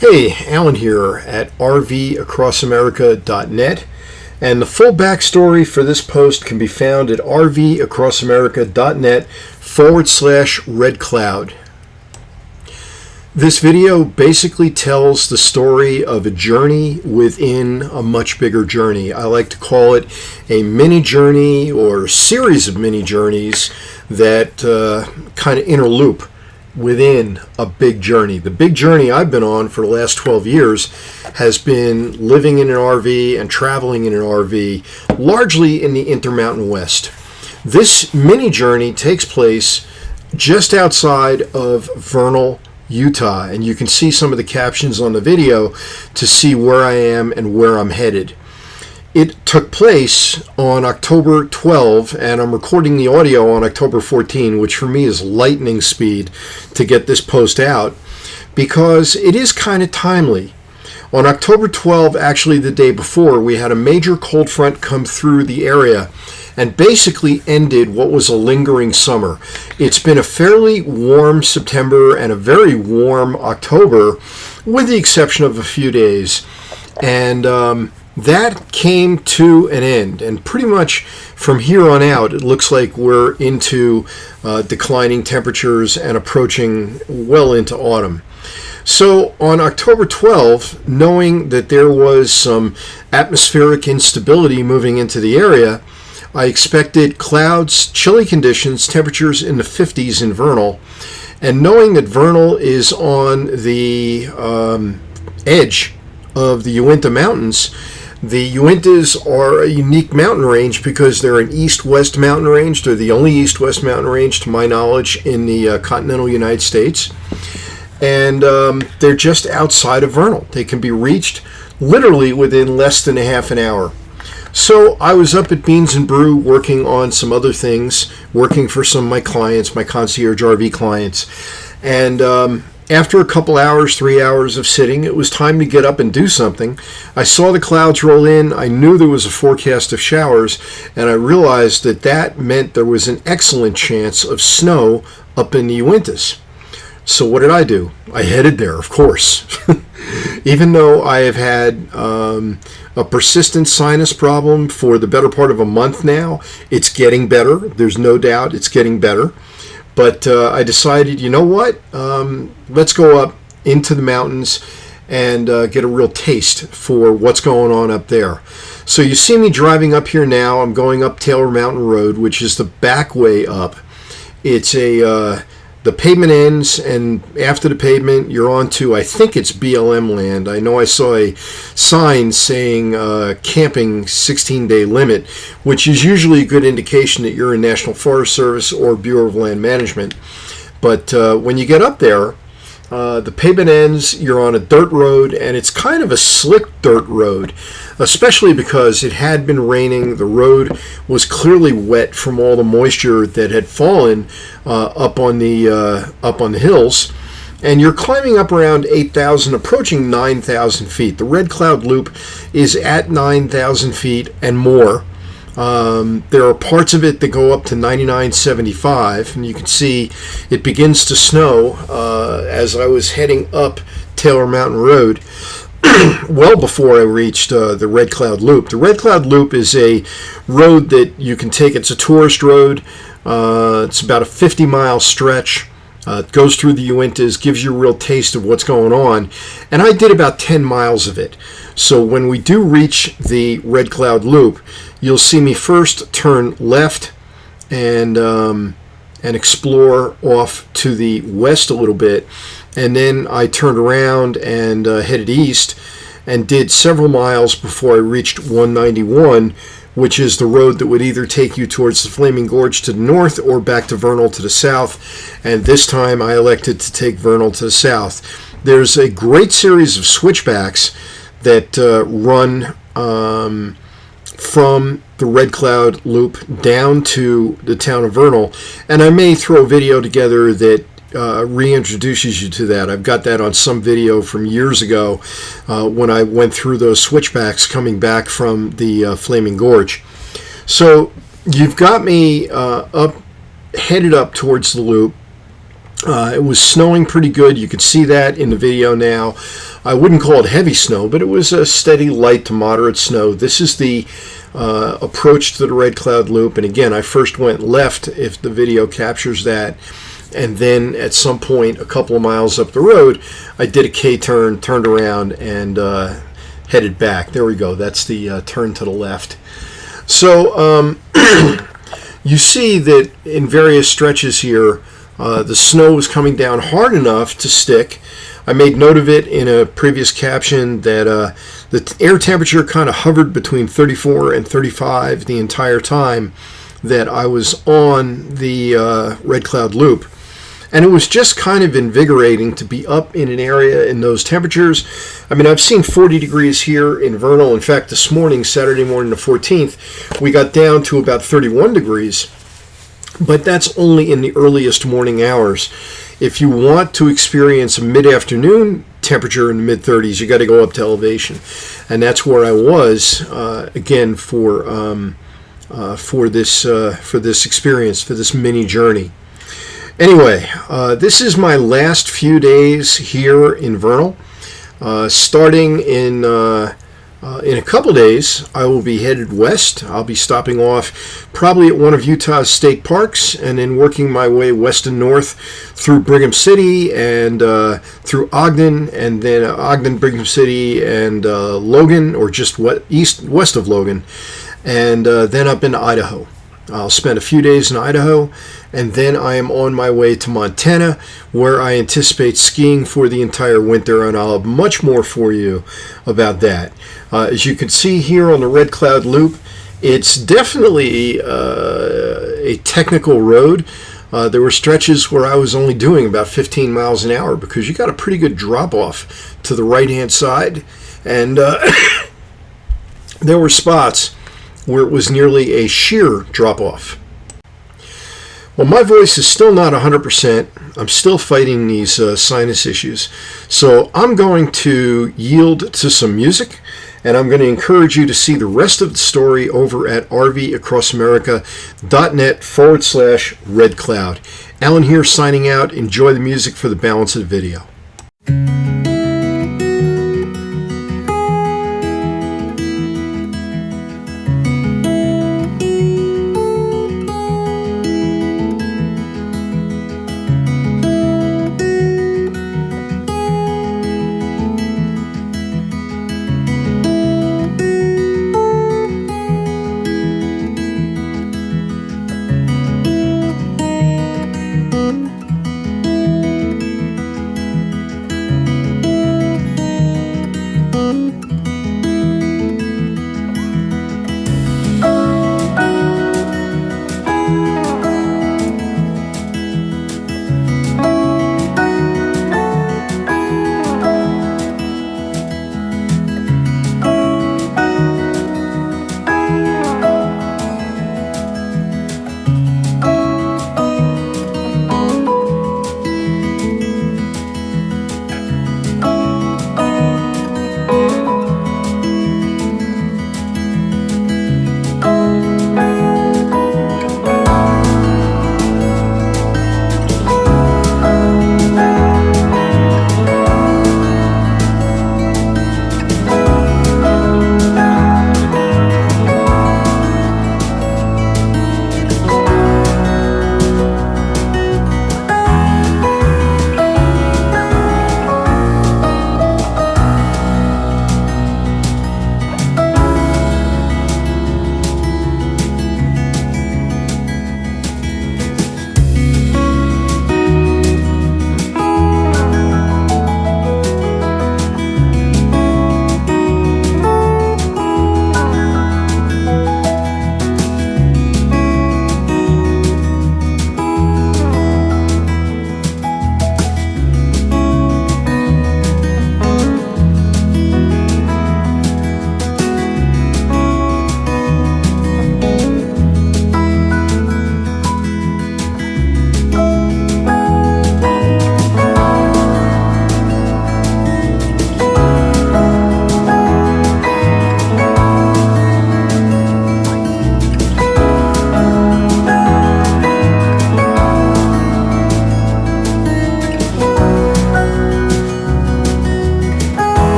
Hey, Alan here at rvacrossamerica.net, and the full backstory for this post can be found at rvacrossamerica.net/Red Cloud. This video basically tells the story of a journey within a much bigger journey. I like to call it a mini journey or series of mini journeys that kind of interloop within a big journey. The big journey I've been on for the last 12 years has been living in an RV and traveling in an RV, largely in the Intermountain West. This mini journey takes place just outside of Vernal, Utah, and you can see some of the captions on the video to see where I am and where I'm headed. It took place on October 12, and I'm recording the audio on October 14, which for me is lightning speed to get this post out, because it is kind of timely. On October 12, actually the day before, we had a major cold front come through the area and basically ended what was a lingering summer. It's been a fairly warm September and a very warm October, with the exception of a few days. And that came to an end, and pretty much from here on out it looks like we're into declining temperatures and approaching well into autumn. So on October 12, knowing that there was some atmospheric instability moving into the area, I expected clouds, chilly conditions, temperatures in the 50s in Vernal, and knowing that Vernal is on the edge of the Unita Mountains. The Uintas are a unique mountain range because they're an east-west mountain range. They're the only east-west mountain range, to my knowledge, in the continental United States. And they're just outside of Vernal. They can be reached literally within less than a half an hour. So I was up at Beans and Brew working on some other things, working for some of my clients, my concierge RV clients. And after a couple hours, 3 hours of sitting, it was time to get up and do something. I saw the clouds roll in. I knew there was a forecast of showers, and I realized that that meant there was an excellent chance of snow up in the Uintas. So what did I do? I headed there, of course. Even though I have had a persistent sinus problem for the better part of a month now, it's getting better. There's no doubt it's getting better. But I decided, you know what? Let's go up into the mountains and get a real taste for what's going on up there. So you see me driving up here now. I'm going up Taylor Mountain Road, which is the back way up. It's the pavement ends, and after the pavement, you're on to, I think it's BLM land. I know I saw a sign saying camping 16-day limit, which is usually a good indication that you're in National Forest Service or Bureau of Land Management. But when you get up there, the pavement ends, you're on a dirt road, and it's kind of a slick dirt road, especially because it had been raining. The road was clearly wet from all the moisture that had fallen up on the hills. And you're climbing up around 8,000, approaching 9,000 feet. The Red Cloud Loop is at 9,000 feet and more. There are parts of it that go up to 99.75, and you can see it begins to snow as I was heading up Taylor Mountain Road well before I reached the Red Cloud Loop. The Red Cloud Loop is a road that you can take. It's a tourist road. It's about a 50-mile stretch. It goes through the Uintas, gives you a real taste of what's going on. And I did about 10 miles of it. So when we do reach the Red Cloud Loop, you'll see me first turn left and explore off to the west a little bit. And then I turned around and headed east and did several miles before I reached 191, which is the road that would either take you towards the Flaming Gorge to the north or back to Vernal to the south. And this time I elected to take Vernal to the south. There's a great series of switchbacks that run from the Red Cloud Loop down to the town of Vernal. And I may throw a video together that reintroduces you to that. I've got that on some video from years ago when I went through those switchbacks coming back from the Flaming Gorge. So you've got me headed up towards the loop. It was snowing pretty good. You could see that in the video now. I wouldn't call it heavy snow, but it was a steady light to moderate snow. This is the approach to the Red Cloud Loop. And again, I first went left, if the video captures that. And then at some point, a couple of miles up the road, I did a K-turn, turned around, and headed back. There we go. That's the turn to the left. So you see that in various stretches here, the snow was coming down hard enough to stick. I made note of it in a previous caption that the air temperature kind of hovered between 34 and 35 the entire time that I was on the Red Cloud Loop. And it was just kind of invigorating to be up in an area in those temperatures. I mean, I've seen 40 degrees here in Vernal. In fact, this morning, Saturday morning the 14th, we got down to about 31 degrees. But that's only in the earliest morning hours. If you want to experience a mid-afternoon temperature in the mid-30s, you got to go up to elevation. And that's where I was, again, for this experience, for this mini journey. Anyway, this is my last few days here in Vernal. Starting in a couple days, I will be headed west. I'll be stopping off probably at one of Utah's state parks and then working my way west and north through Brigham City and through Ogden, and then Ogden, Brigham City, and Logan, or just west of Logan, and then up into Idaho. I'll spend a few days in Idaho, and then I am on my way to Montana, where I anticipate skiing for the entire winter, and I'll have much more for you about that. As you can see here on the Red Cloud Loop, it's definitely a technical road. There were stretches where I was only doing about 15 miles an hour because you got a pretty good drop-off to the right-hand side, and there were spots where it was nearly a sheer drop-off. Well, my voice is still not 100%. I'm still fighting these sinus issues. So I'm going to yield to some music, and I'm going to encourage you to see the rest of the story over at rvacrossamerica.net/Red Cloud. Alan here signing out. Enjoy the music for the balance of the video.